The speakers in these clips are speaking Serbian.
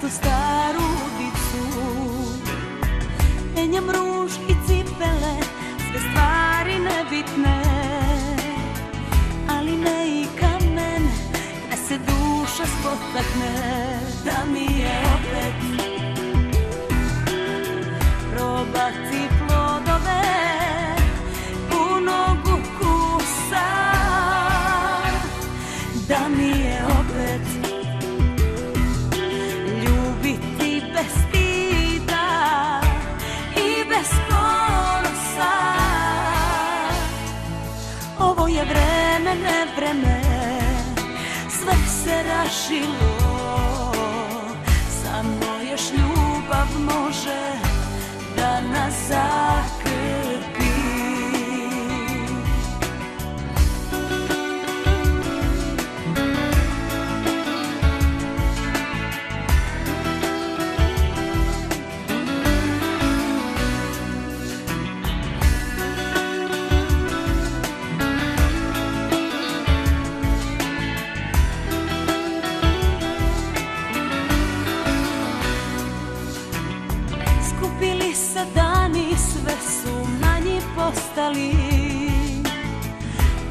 tu staru ulicu. Penjem ruž i cipele, sve stvari nebitne, ali ne i kamen, da se duša spotakne. Da mi je opet probati plodove punog ukusa. Da mi je opet ljubiti bez stida i bez ponosa. Ovo je vreme, ne vreme, sve se rašilo. Samo još ljubav može da nas zakrpi. Skupili se dani, sve su manji postali,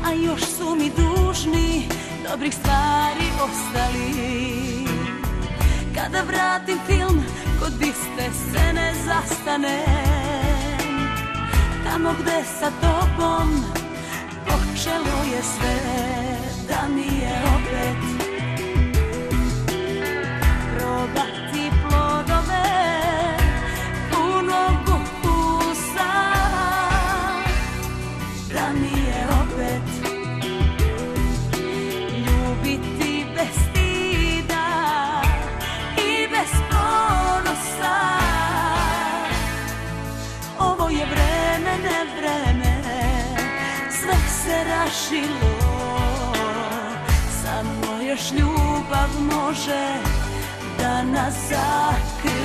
a još su mi dužni dobrih stvari ostali. Kada vratim film, kod iste scene zastanem, tamo gde sa tobom počelo je sve. Da mi je opet probati plodove punog ukusa. Da mi je opet ljubiti bez stida i bez ponosa. Ovo je vreme, ne vreme, sve se rašilo. Samo još ljubav može da nas zakrpi.